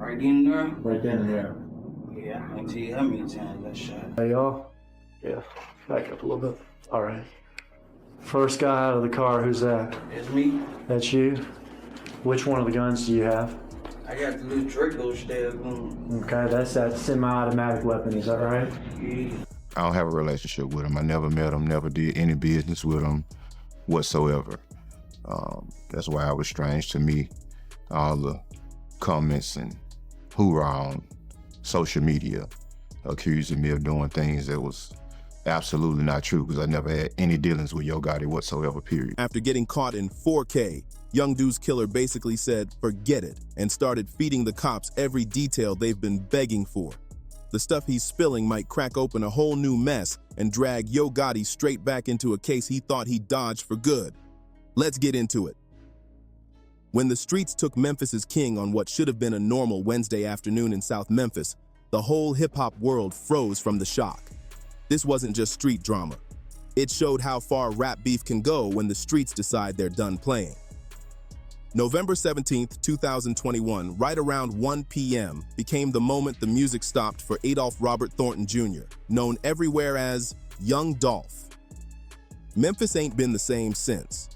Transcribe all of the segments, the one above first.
Right in there? Right then and there. Yeah, I can't tell you how many times I shot. Hey, y'all? Yeah, back up a little bit. All right. First guy out of the car, who's that? That's me. That's you? Which one of the guns do you have? I got the little Draco style gun. Okay, that's that semi-automatic weapon, is that right? Yeah. I don't have a relationship with him. I never met him, never did any business with him whatsoever. That's why it was strange to me, all the comments and hoorah on social media accusing me of doing things that was absolutely not true, because I never had any dealings with Yo Gotti whatsoever, period. After getting caught in 4K, Young Dude's killer basically said, forget it, and started feeding the cops every detail they've been begging for. The stuff he's spilling might crack open a whole new mess and drag Yo Gotti straight back into a case he thought he dodged for good. Let's get into it. When the streets took Memphis's king on what should have been a normal Wednesday afternoon in South Memphis, the whole hip-hop world froze from the shock. This wasn't just street drama. It showed how far rap beef can go when the streets decide they're done playing. November 17th, 2021, right around 1 p.m., became the moment the music stopped for Adolph Robert Thornton Jr., known everywhere as Young Dolph. Memphis ain't been the same since.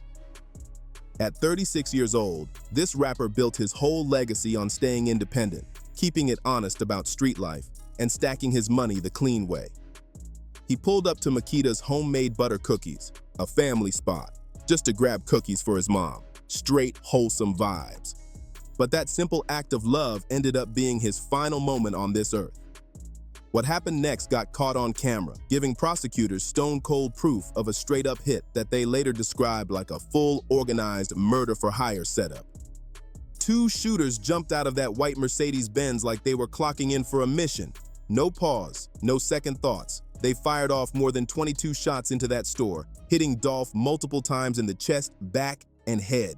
At 36 years old, this rapper built his whole legacy on staying independent, keeping it honest about street life, and stacking his money the clean way. He pulled up to Makita's homemade butter cookies, a family spot, just to grab cookies for his mom. Straight, wholesome vibes. But that simple act of love ended up being his final moment on this earth. What happened next got caught on camera, giving prosecutors stone-cold proof of a straight-up hit that they later described like a full, organized murder-for-hire setup. Two shooters jumped out of that white Mercedes-Benz like they were clocking in for a mission. No pause, no second thoughts. They fired off more than 22 shots into that store, hitting Dolph multiple times in the chest, back, and head.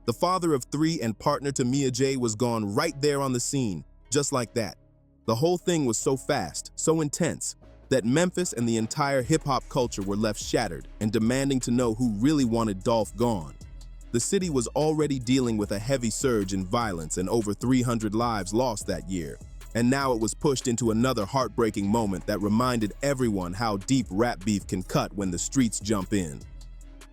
The father of three and partner to Mia J was gone right there on the scene, just like that. The whole thing was so fast, so intense, that Memphis and the entire hip-hop culture were left shattered and demanding to know who really wanted Dolph gone. The city was already dealing with a heavy surge in violence and over 300 lives lost that year, and now it was pushed into another heartbreaking moment that reminded everyone how deep rap beef can cut when the streets jump in.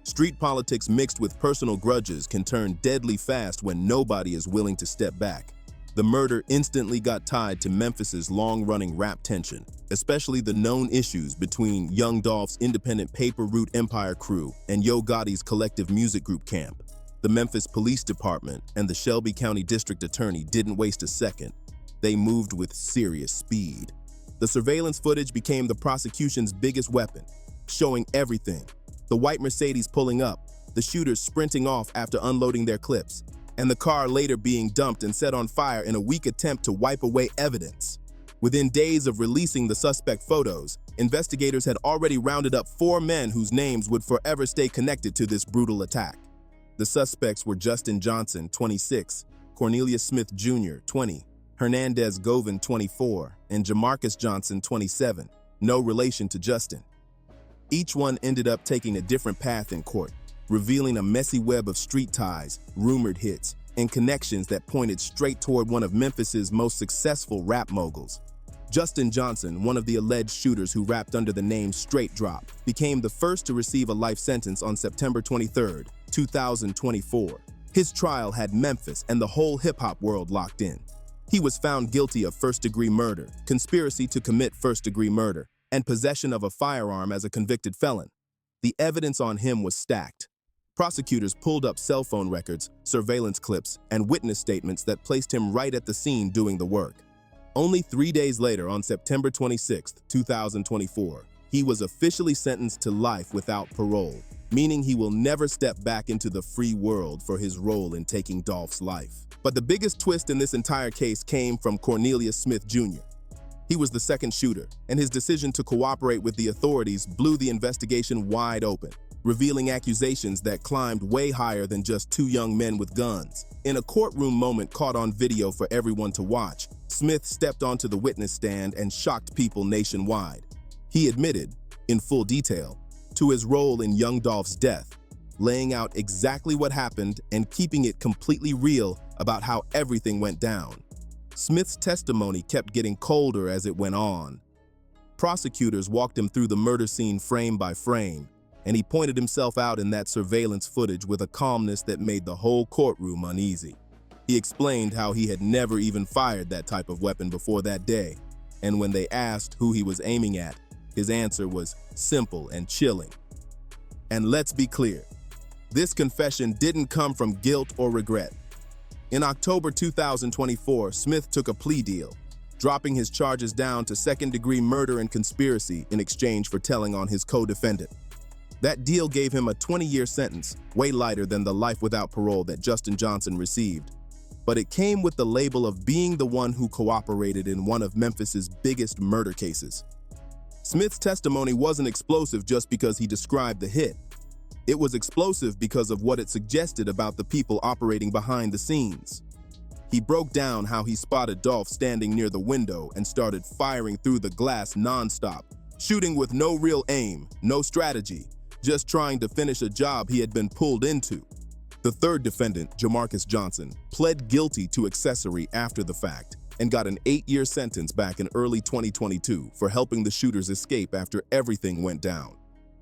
Street politics mixed with personal grudges can turn deadly fast when nobody is willing to step back. The murder instantly got tied to Memphis's long-running rap tension, especially the known issues between Young Dolph's independent Paper Route Empire crew and Yo Gotti's collective music group camp. The Memphis Police Department and the Shelby County District Attorney didn't waste a second. They moved with serious speed. The surveillance footage became the prosecution's biggest weapon, showing everything. The white Mercedes pulling up, the shooters sprinting off after unloading their clips, and the car later being dumped and set on fire in a weak attempt to wipe away evidence. Within days of releasing the suspect photos, investigators had already rounded up 4 men whose names would forever stay connected to this brutal attack. The suspects were Justin Johnson, 26, Cornelius Smith Jr., 20, Hernandez Govin, 24, and Jamarcus Johnson, 27, no relation to Justin. Each one ended up taking a different path in court, revealing a messy web of street ties, rumored hits, and connections that pointed straight toward one of Memphis's most successful rap moguls. Justin Johnson, one of the alleged shooters who rapped under the name Straight Drop, became the first to receive a life sentence on September 23, 2024. His trial had Memphis and the whole hip-hop world locked in. He was found guilty of first-degree murder, conspiracy to commit first-degree murder, and possession of a firearm as a convicted felon. The evidence on him was stacked. Prosecutors pulled up cell phone records, surveillance clips, and witness statements that placed him right at the scene doing the work. Only 3 days later, on September 26, 2024, he was officially sentenced to life without parole, meaning he will never step back into the free world for his role in taking Dolph's life. But the biggest twist in this entire case came from Cornelius Smith Jr. He was the second shooter, and his decision to cooperate with the authorities blew the investigation wide open, revealing accusations that climbed way higher than just 2 young men with guns. In a courtroom moment caught on video for everyone to watch, Smith stepped onto the witness stand and shocked people nationwide. He admitted, in full detail, to his role in Young Dolph's death, laying out exactly what happened and keeping it completely real about how everything went down. Smith's testimony kept getting colder as it went on. Prosecutors walked him through the murder scene frame by frame, and he pointed himself out in that surveillance footage with a calmness that made the whole courtroom uneasy. He explained how he had never even fired that type of weapon before that day, and when they asked who he was aiming at, his answer was simple and chilling. And let's be clear, this confession didn't come from guilt or regret. In October 2024, Smith took a plea deal, dropping his charges down to second-degree murder and conspiracy in exchange for telling on his co-defendant. That deal gave him a 20-year sentence, way lighter than the life without parole that Justin Johnson received. But it came with the label of being the one who cooperated in one of Memphis's biggest murder cases. Smith's testimony wasn't explosive just because he described the hit. It was explosive because of what it suggested about the people operating behind the scenes. He broke down how he spotted Dolph standing near the window and started firing through the glass nonstop, shooting with no real aim, no strategy, just trying to finish a job he had been pulled into. The third defendant, Jamarcus Johnson, pled guilty to accessory after the fact and got an 8-year sentence back in early 2022 for helping the shooters escape after everything went down.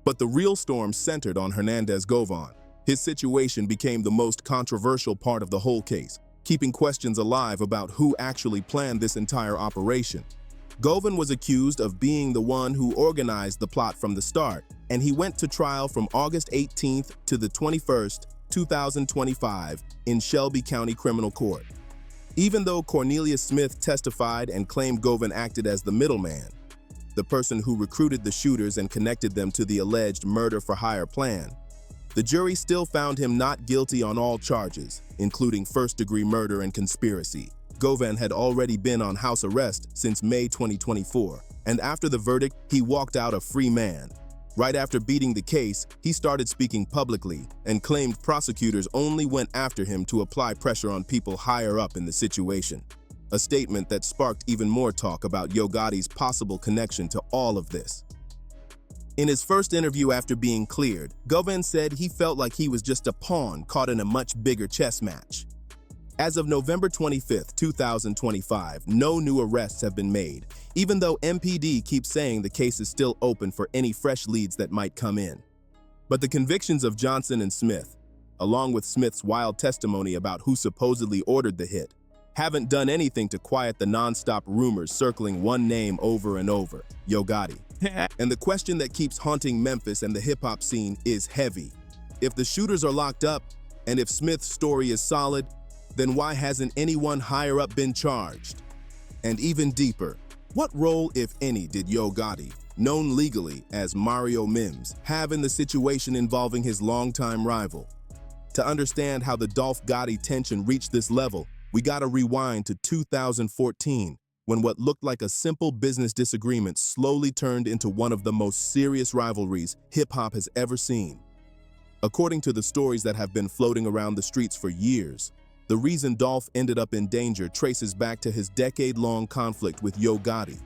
But the real storm centered on Hernandez Govin. His situation became the most controversial part of the whole case, keeping questions alive about who actually planned this entire operation. Govin was accused of being the one who organized the plot from the start, and he went to trial from August 18th to the 21st, 2025 in Shelby County Criminal Court. Even though Cornelius Smith testified and claimed Govin acted as the middleman, the person who recruited the shooters and connected them to the alleged murder-for-hire plan, the jury still found him not guilty on all charges, including first-degree murder and conspiracy. Govin had already been on house arrest since May 2024, and after the verdict, he walked out a free man. Right after beating the case, he started speaking publicly and claimed prosecutors only went after him to apply pressure on people higher up in the situation. A statement that sparked even more talk about Yo Gotti's possible connection to all of this. In his first interview after being cleared, Govin said he felt like he was just a pawn caught in a much bigger chess match. As of November 25, 2025, no new arrests have been made, even though MPD keeps saying the case is still open for any fresh leads that might come in. But the convictions of Johnson and Smith, along with Smith's wild testimony about who supposedly ordered the hit, haven't done anything to quiet the non-stop rumors circling one name over and over, Yo Gotti. And the question that keeps haunting Memphis and the hip-hop scene is heavy. If the shooters are locked up, and if Smith's story is solid, then why hasn't anyone higher up been charged? And even deeper, what role, if any, did Yo Gotti, known legally as Mario Mims, have in the situation involving his longtime rival? To understand how the Dolph Gotti tension reached this level, we gotta rewind to 2014, when what looked like a simple business disagreement slowly turned into one of the most serious rivalries hip-hop has ever seen. According to the stories that have been floating around the streets for years, the reason Dolph ended up in danger traces back to his decade-long conflict with Yo Gotti,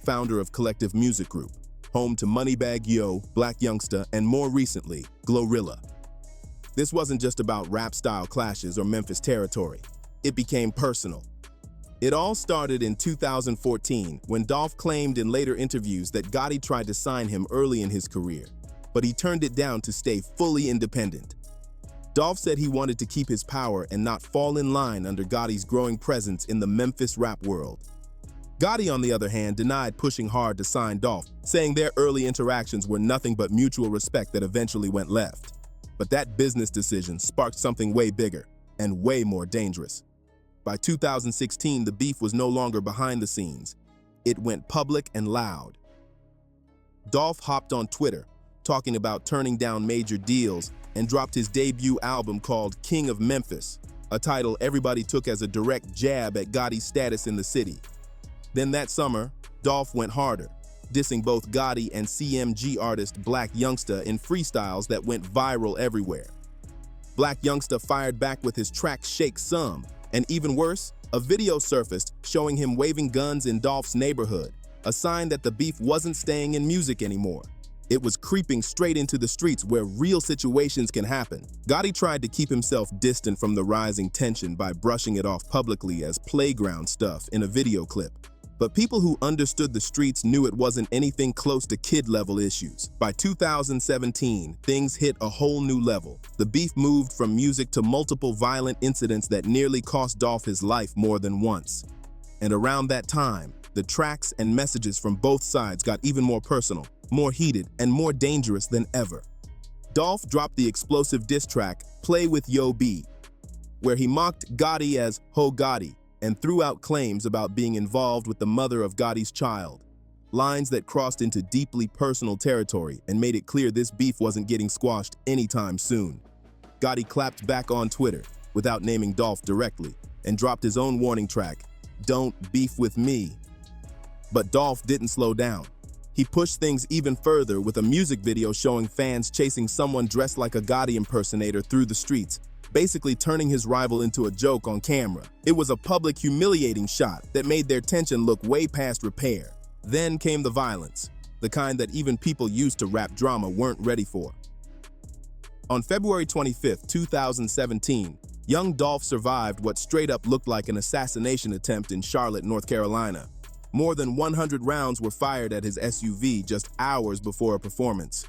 founder of Collective Music Group, home to Moneybagg Yo, Black Youngsta, and more recently, Glorilla. This wasn't just about rap-style clashes or Memphis territory. It became personal. It all started in 2014 when Dolph claimed in later interviews that Gotti tried to sign him early in his career, but he turned it down to stay fully independent. Dolph said he wanted to keep his power and not fall in line under Gotti's growing presence in the Memphis rap world. Gotti, on the other hand, denied pushing hard to sign Dolph, saying their early interactions were nothing but mutual respect that eventually went left. But that business decision sparked something way bigger and way more dangerous. By 2016, the beef was no longer behind the scenes. It went public and loud. Dolph hopped on Twitter, talking about turning down major deals, and dropped his debut album called King of Memphis, a title everybody took as a direct jab at Gotti's status in the city. Then that summer, Dolph went harder, dissing both Gotti and CMG artist Black Youngsta in freestyles that went viral everywhere. Black Youngsta fired back with his track Shake Some, and even worse, a video surfaced showing him waving guns in Dolph's neighborhood, a sign that the beef wasn't staying in music anymore. It was creeping straight into the streets where real situations can happen. Gotti tried to keep himself distant from the rising tension by brushing it off publicly as playground stuff in a video clip. But people who understood the streets knew it wasn't anything close to kid-level issues. By 2017, things hit a whole new level. The beef moved from music to multiple violent incidents that nearly cost Dolph his life more than once. And around that time, the tracks and messages from both sides got even more personal, more heated, and more dangerous than ever. Dolph dropped the explosive diss track, Play with Yo B, where he mocked Gotti as Yo Gotti and threw out claims about being involved with the mother of Gotti's child. Lines that crossed into deeply personal territory and made it clear this beef wasn't getting squashed anytime soon. Gotti clapped back on Twitter, without naming Dolph directly, and dropped his own warning track, Don't Beef With Me. But Dolph didn't slow down. He pushed things even further with a music video showing fans chasing someone dressed like a Gotti impersonator through the streets, basically turning his rival into a joke on camera. It was a public humiliating shot that made their tension look way past repair. Then came the violence, the kind that even people used to rap drama weren't ready for. On February 25, 2017, young Dolph survived what straight up looked like an assassination attempt in Charlotte, North Carolina. More than 100 rounds were fired at his SUV just hours before a performance.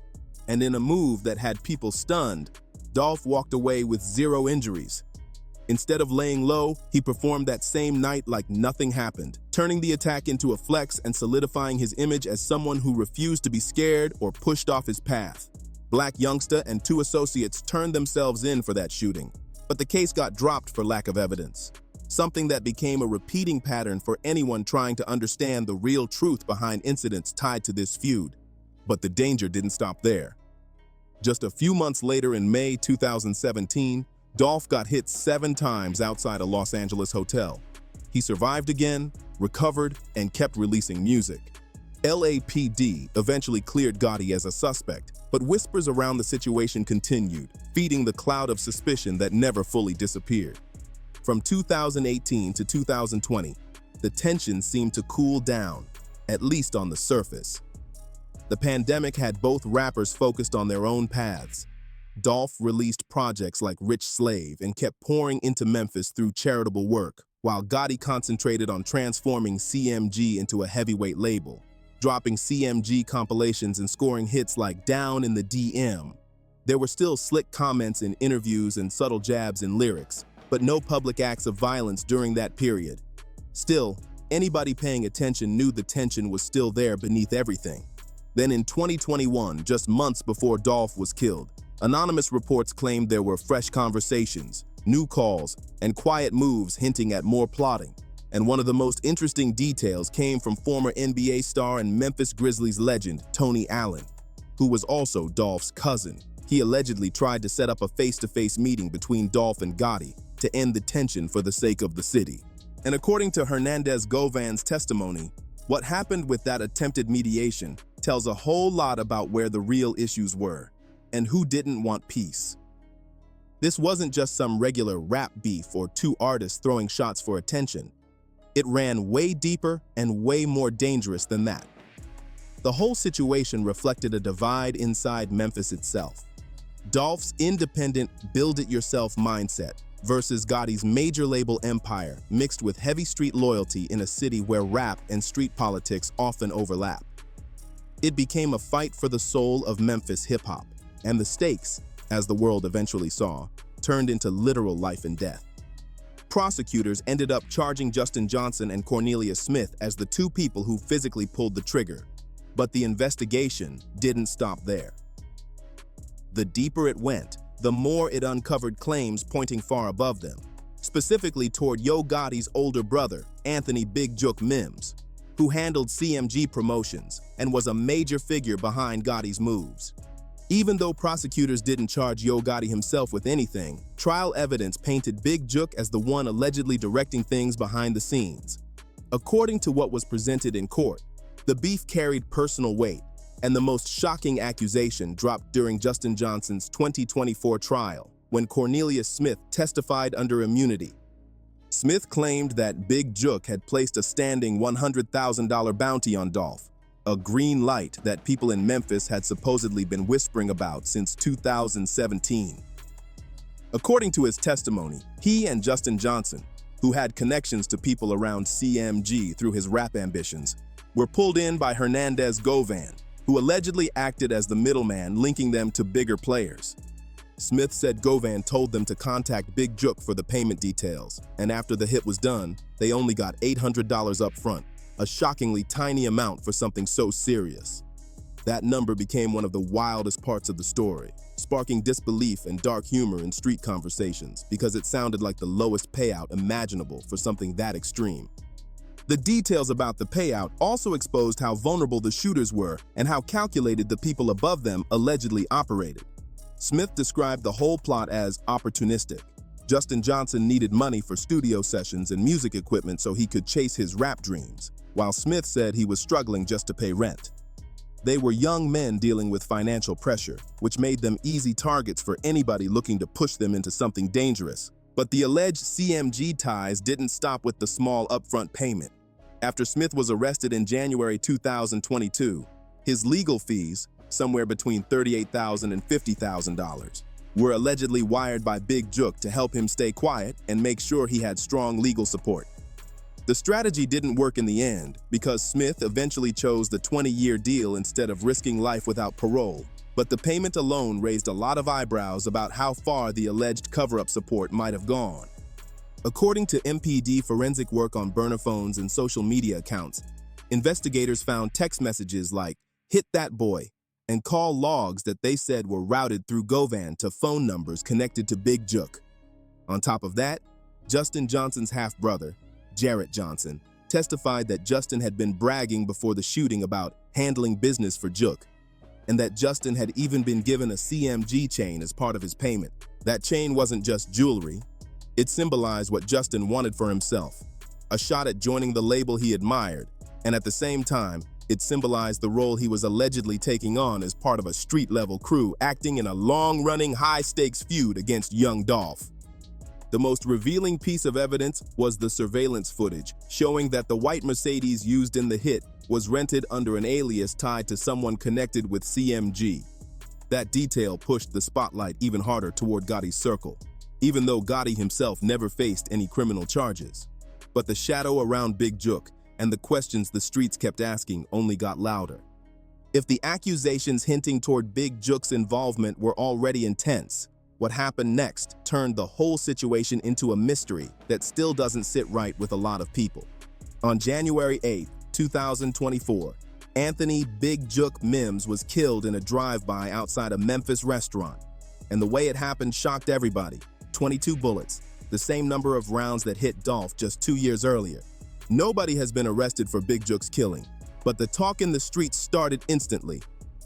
And in a move that had people stunned, Dolph walked away with 0 injuries. Instead of laying low, he performed that same night like nothing happened, turning the attack into a flex and solidifying his image as someone who refused to be scared or pushed off his path. Black youngster and 2 associates turned themselves in for that shooting, but the case got dropped for lack of evidence, something that became a repeating pattern for anyone trying to understand the real truth behind incidents tied to this feud. But the danger didn't stop there. Just a few months later in May 2017, Dolph got hit 7 times outside a Los Angeles hotel. He survived again, recovered, and kept releasing music. LAPD eventually cleared Gotti as a suspect, but whispers around the situation continued, feeding the cloud of suspicion that never fully disappeared. From 2018 to 2020, the tension seemed to cool down, at least on the surface. The pandemic had both rappers focused on their own paths. Dolph released projects like Rich Slave and kept pouring into Memphis through charitable work, while Gotti concentrated on transforming CMG into a heavyweight label, dropping CMG compilations and scoring hits like Down in the DM. There were still slick comments in interviews and subtle jabs in lyrics, but no public acts of violence during that period. Still, anybody paying attention knew the tension was still there beneath everything. Then in 2021, just months before Dolph was killed, anonymous reports claimed there were fresh conversations, new calls, and quiet moves hinting at more plotting. And one of the most interesting details came from former NBA star and Memphis Grizzlies legend Tony Allen, who was also Dolph's cousin. He allegedly tried to set up a face-to-face meeting between Dolph and Gotti to end the tension for the sake of the city. And according to Hernandez Govin's testimony, what happened with that attempted mediation tells a whole lot about where the real issues were and who didn't want peace. This wasn't just some regular rap beef or 2 artists throwing shots for attention. It ran way deeper and way more dangerous than that. The whole situation reflected a divide inside Memphis itself. Dolph's independent, build-it-yourself mindset versus Gotti's major label empire mixed with heavy street loyalty in a city where rap and street politics often overlap. It became a fight for the soul of Memphis hip-hop, and the stakes, as the world eventually saw, turned into literal life and death. Prosecutors ended up charging Justin Johnson and Cornelius Smith as the 2 people who physically pulled the trigger, but the investigation didn't stop there. The deeper it went, the more it uncovered claims pointing far above them, specifically toward Yo Gotti's older brother, Anthony Big Jook Mims, who handled CMG promotions and was a major figure behind Gotti's moves. Even though prosecutors didn't charge Yo Gotti himself with anything, trial evidence painted Big Jook as the one allegedly directing things behind the scenes. According to what was presented in court, the beef carried personal weight, and the most shocking accusation dropped during Justin Johnson's 2024 trial, when Cornelius Smith testified under immunity. Smith claimed that Big Jook had placed a standing $100,000 bounty on Dolph, a green light that people in Memphis had supposedly been whispering about since 2017. According to his testimony, he and Justin Johnson, who had connections to people around CMG through his rap ambitions, were pulled in by Hernandez Govin, who allegedly acted as the middleman linking them to bigger players. Smith said Govin told them to contact Big Jook for the payment details, and after the hit was done, they only got $800 up front, a shockingly tiny amount for something so serious. That number became one of the wildest parts of the story, sparking disbelief and dark humor in street conversations because it sounded like the lowest payout imaginable for something that extreme. The details about the payout also exposed how vulnerable the shooters were and how calculated the people above them allegedly operated. Smith described the whole plot as opportunistic. Justin Johnson needed money for studio sessions and music equipment so he could chase his rap dreams, while Smith said he was struggling just to pay rent. They were young men dealing with financial pressure, which made them easy targets for anybody looking to push them into something dangerous. But the alleged CMG ties didn't stop with the small upfront payment. After Smith was arrested in January 2022, his legal fees, somewhere between $38,000 and $50,000, were allegedly wired by Big Jook to help him stay quiet and make sure he had strong legal support. The strategy didn't work in the end because Smith eventually chose the 20-year deal instead of risking life without parole, but the payment alone raised a lot of eyebrows about how far the alleged cover-up support might have gone. According to MPD forensic work on burner phones and social media accounts, investigators found text messages like, "Hit that boy," and call logs that they said were routed through Govin to phone numbers connected to Big Jook. On top of that, Justin Johnson's half-brother, Jarrett Johnson, testified that Justin had been bragging before the shooting about handling business for Jook, and that Justin had even been given a CMG chain as part of his payment. That chain wasn't just jewelry. It symbolized what Justin wanted for himself, a shot at joining the label he admired, and at the same time, it symbolized the role he was allegedly taking on as part of a street-level crew acting in a long-running, high-stakes feud against Young Dolph. The most revealing piece of evidence was the surveillance footage, showing that the white Mercedes used in the hit was rented under an alias tied to someone connected with CMG. That detail pushed the spotlight even harder toward Gotti's circle, even though Gotti himself never faced any criminal charges. But the shadow around Big Jook and the questions the streets kept asking only got louder. If the accusations hinting toward Big Jook's involvement were already intense, what happened next turned the whole situation into a mystery that still doesn't sit right with a lot of people. On January 8, 2024, Anthony Big Jook Mims was killed in a drive-by outside a Memphis restaurant. And the way it happened shocked everybody. 22 bullets, the same number of rounds that hit Dolph just 2 years earlier. Nobody has been arrested for Big Jook's killing, but the talk in the streets started instantly.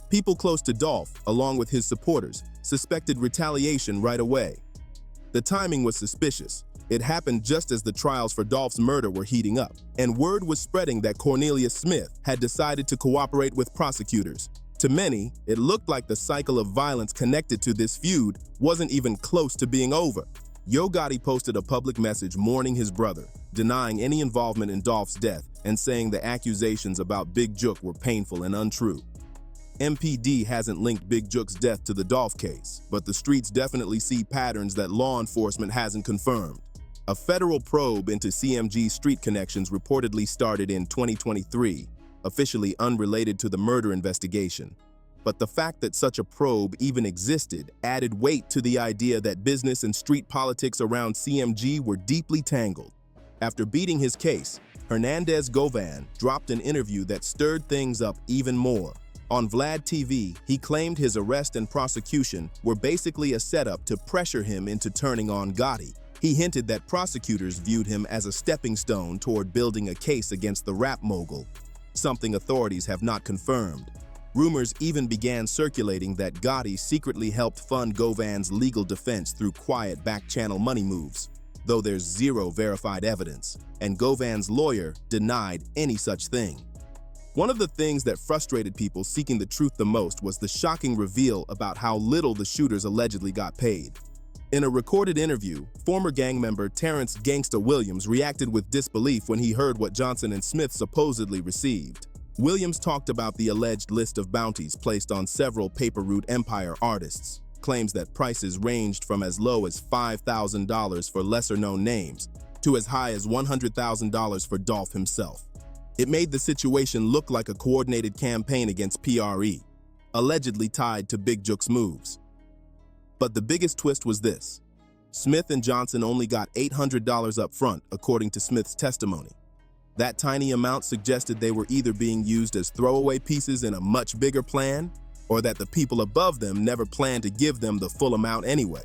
People close to Dolph, along with his supporters, suspected retaliation right away. The timing was suspicious. It happened just as the trials for Dolph's murder were heating up, and word was spreading that Cornelius Smith had decided to cooperate with prosecutors. To many, it looked like the cycle of violence connected to this feud wasn't even close to being over. Yo Gotti posted a public message mourning his brother, denying any involvement in Dolph's death and saying the accusations about Big Jook were painful and untrue. MPD hasn't linked Big Jook's death to the Dolph case, but the streets definitely see patterns that law enforcement hasn't confirmed. A federal probe into CMG's street connections reportedly started in 2023, officially unrelated to the murder investigation. But the fact that such a probe even existed added weight to the idea that business and street politics around CMG were deeply tangled. After beating his case, Hernandez Govin dropped an interview that stirred things up even more. On Vlad TV, he claimed his arrest and prosecution were basically a setup to pressure him into turning on Gotti. He hinted that prosecutors viewed him as a stepping stone toward building a case against the rap mogul, something authorities have not confirmed. Rumors even began circulating that Gotti secretly helped fund Govin's legal defense through quiet back-channel money moves, though there's zero verified evidence, and Govin's lawyer denied any such thing. One of the things that frustrated people seeking the truth the most was the shocking reveal about how little the shooters allegedly got paid. In a recorded interview, former gang member Terrence "Gangsta" Williams reacted with disbelief when he heard what Johnson and Smith supposedly received. Williams talked about the alleged list of bounties placed on several Paper Route Empire artists, claims that prices ranged from as low as $5,000 for lesser-known names to as high as $100,000 for Dolph himself. It made the situation look like a coordinated campaign against PRE, allegedly tied to Big Jook's moves. But the biggest twist was this. Smith and Johnson only got $800 up front, according to Smith's testimony. That tiny amount suggested they were either being used as throwaway pieces in a much bigger plan, or that the people above them never planned to give them the full amount anyway.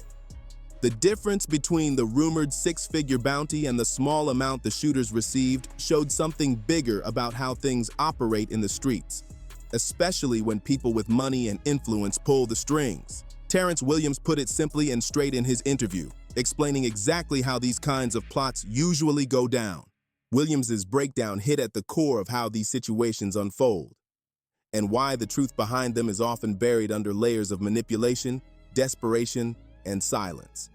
The difference between the rumored six-figure bounty and the small amount the shooters received showed something bigger about how things operate in the streets, especially when people with money and influence pull the strings. Terrence Williams put it simply and straight in his interview, explaining exactly how these kinds of plots usually go down. Williams's breakdown hit at the core of how these situations unfold, and why the truth behind them is often buried under layers of manipulation, desperation, and silence.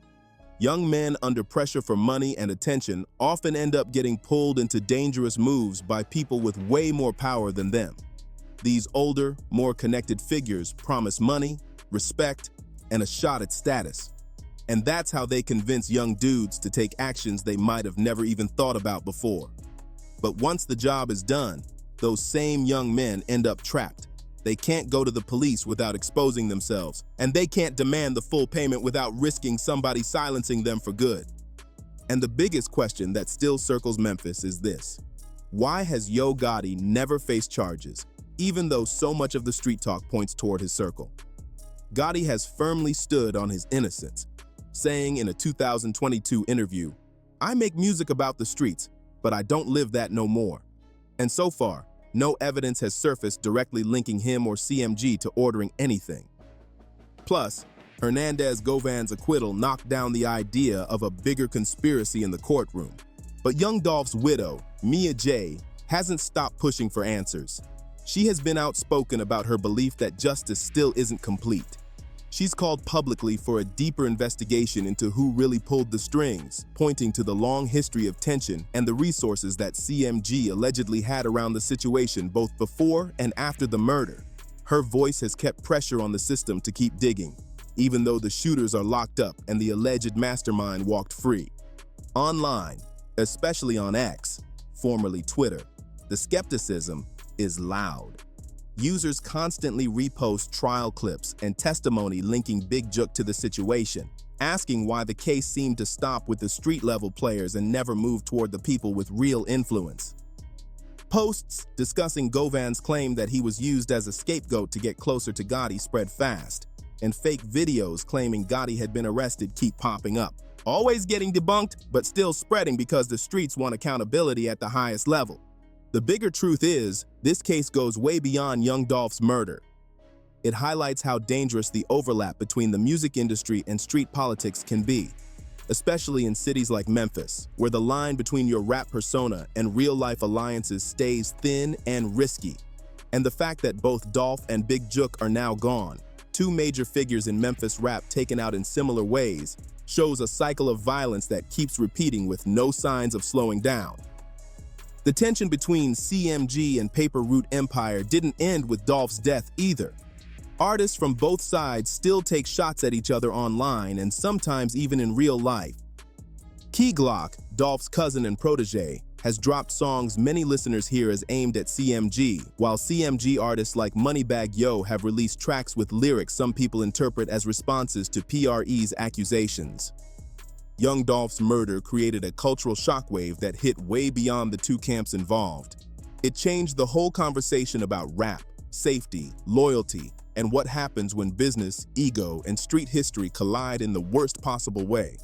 Young men under pressure for money and attention often end up getting pulled into dangerous moves by people with way more power than them. These older, more connected figures promise money, respect, and a shot at status. And that's how they convince young dudes to take actions they might have never even thought about before. But once the job is done, those same young men end up trapped. They can't go to the police without exposing themselves, and they can't demand the full payment without risking somebody silencing them for good. And the biggest question that still circles Memphis is this: why has Yo Gotti never faced charges, even though so much of the street talk points toward his circle? Gotti has firmly stood on his innocence, saying in a 2022 interview, "I make music about the streets, but I don't live that no more." And so far, no evidence has surfaced directly linking him or CMG to ordering anything. Plus, Hernandez Govin's acquittal knocked down the idea of a bigger conspiracy in the courtroom. But young Dolph's widow, Mia J., hasn't stopped pushing for answers. She has been outspoken about her belief that justice still isn't complete. She's called publicly for a deeper investigation into who really pulled the strings, pointing to the long history of tension and the resources that CMG allegedly had around the situation both before and after the murder. Her voice has kept pressure on the system to keep digging, even though the shooters are locked up and the alleged mastermind walked free. Online, especially on X, formerly Twitter, the skepticism is loud. Users constantly repost trial clips and testimony linking Big Jook to the situation, asking why the case seemed to stop with the street-level players and never move toward the people with real influence. Posts discussing Govin's claim that he was used as a scapegoat to get closer to Gotti spread fast, and fake videos claiming Gotti had been arrested keep popping up, always getting debunked but still spreading because the streets want accountability at the highest level. The bigger truth is, this case goes way beyond Young Dolph's murder. It highlights how dangerous the overlap between the music industry and street politics can be, especially in cities like Memphis, where the line between your rap persona and real-life alliances stays thin and risky. And the fact that both Dolph and Big Jook are now gone, two major figures in Memphis rap taken out in similar ways, shows a cycle of violence that keeps repeating with no signs of slowing down. The tension between CMG and Paper Route Empire didn't end with Dolph's death either. Artists from both sides still take shots at each other online and sometimes even in real life. Key Glock, Dolph's cousin and protege, has dropped songs many listeners hear as aimed at CMG, while CMG artists like Moneybagg Yo have released tracks with lyrics some people interpret as responses to PRE's accusations. Young Dolph's murder created a cultural shockwave that hit way beyond the two camps involved. It changed the whole conversation about rap, safety, loyalty, and what happens when business, ego, and street history collide in the worst possible way.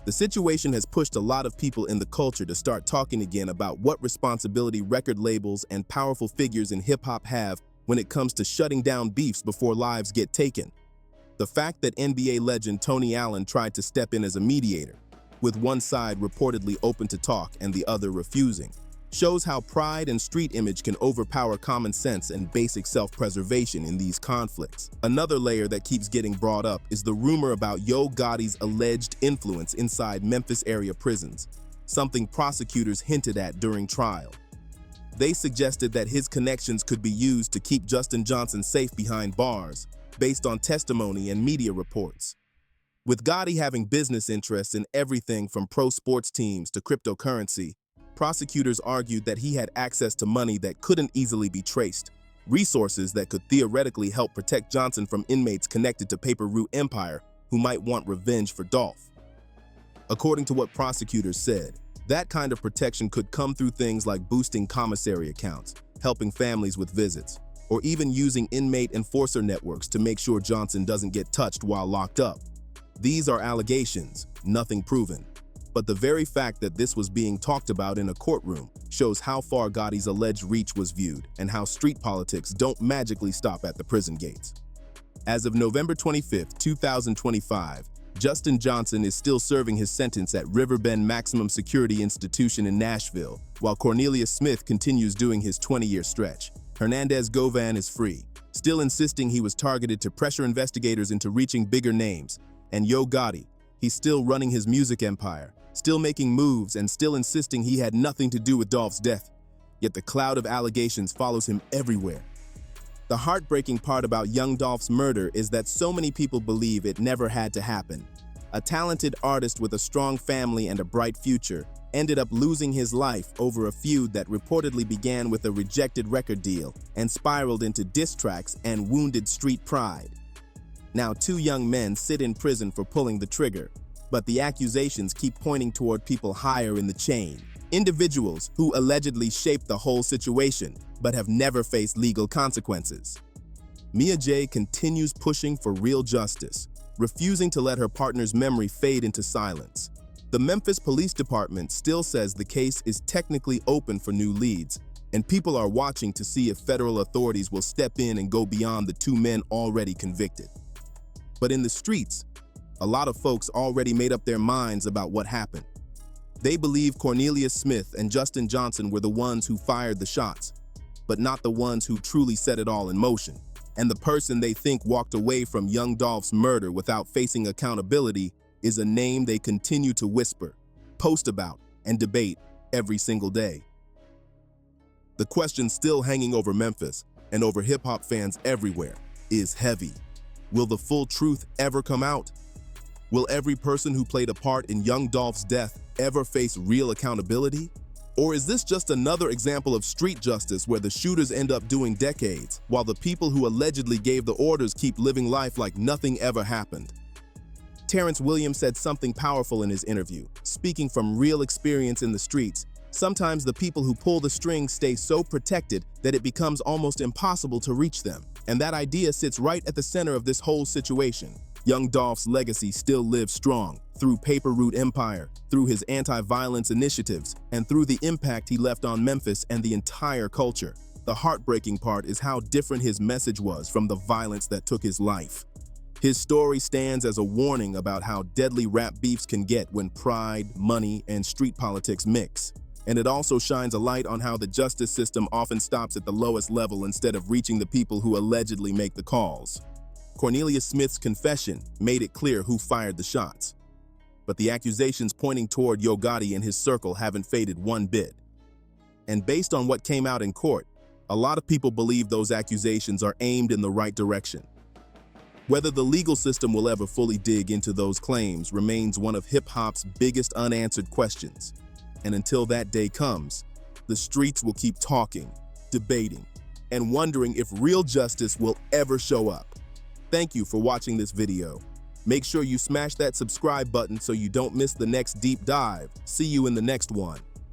The situation has pushed a lot of people in the culture to start talking again about what responsibility record labels and powerful figures in hip-hop have when it comes to shutting down beefs before lives get taken. The fact that NBA legend Tony Allen tried to step in as a mediator, with one side reportedly open to talk and the other refusing, shows how pride and street image can overpower common sense and basic self-preservation in these conflicts. Another layer that keeps getting brought up is the rumor about Yo Gotti's alleged influence inside Memphis area prisons, something prosecutors hinted at during trial. They suggested that his connections could be used to keep Justin Johnson safe behind bars, based on testimony and media reports. With Gotti having business interests in everything from pro sports teams to cryptocurrency, prosecutors argued that he had access to money that couldn't easily be traced, resources that could theoretically help protect Johnson from inmates connected to Paper Route Empire who might want revenge for Dolph. According to what prosecutors said, that kind of protection could come through things like boosting commissary accounts, helping families with visits, or even using inmate enforcer networks to make sure Johnson doesn't get touched while locked up. These are allegations, nothing proven. But the very fact that this was being talked about in a courtroom shows how far Gotti's alleged reach was viewed and how street politics don't magically stop at the prison gates. As of November 25, 2025, Justin Johnson is still serving his sentence at Riverbend Maximum Security Institution in Nashville, while Cornelius Smith continues doing his 20-year stretch. Hernandez Govin is free, still insisting he was targeted to pressure investigators into reaching bigger names. And Yo Gotti, he's still running his music empire, still making moves and still insisting he had nothing to do with Dolph's death. Yet the cloud of allegations follows him everywhere. The heartbreaking part about young Dolph's murder is that so many people believe it never had to happen. A talented artist with a strong family and a bright future ended up losing his life over a feud that reportedly began with a rejected record deal and spiraled into diss tracks and wounded street pride. Now 2 young men sit in prison for pulling the trigger, but the accusations keep pointing toward people higher in the chain, individuals who allegedly shaped the whole situation but have never faced legal consequences. Mia J continues pushing for real justice, refusing to let her partner's memory fade into silence. The Memphis Police Department still says the case is technically open for new leads, and people are watching to see if federal authorities will step in and go beyond the 2 men already convicted. But in the streets, a lot of folks already made up their minds about what happened. They believe Cornelius Smith and Justin Johnson were the ones who fired the shots, but not the ones who truly set it all in motion. And the person they think walked away from young Dolph's murder without facing accountability is a name they continue to whisper, post about, and debate every single day. The question still hanging over Memphis and over hip-hop fans everywhere is heavy. Will the full truth ever come out? Will every person who played a part in young Dolph's death ever face real accountability? Or is this just another example of street justice where the shooters end up doing decades, while the people who allegedly gave the orders keep living life like nothing ever happened? Terrence Williams said something powerful in his interview, speaking from real experience in the streets. Sometimes the people who pull the strings stay so protected that it becomes almost impossible to reach them. And that idea sits right at the center of this whole situation. Young Dolph's legacy still lives strong through Paper Route Empire, through his anti-violence initiatives, and through the impact he left on Memphis and the entire culture. The heartbreaking part is how different his message was from the violence that took his life. His story stands as a warning about how deadly rap beefs can get when pride, money, and street politics mix. And it also shines a light on how the justice system often stops at the lowest level instead of reaching the people who allegedly make the calls. Cornelius Smith's confession made it clear who fired the shots. But the accusations pointing toward Yo Gotti and his circle haven't faded one bit. And based on what came out in court, a lot of people believe those accusations are aimed in the right direction. Whether the legal system will ever fully dig into those claims remains one of hip-hop's biggest unanswered questions. And until that day comes, the streets will keep talking, debating, and wondering if real justice will ever show up. Thank you for watching this video. Make sure you smash that subscribe button so you don't miss the next deep dive. See you in the next one.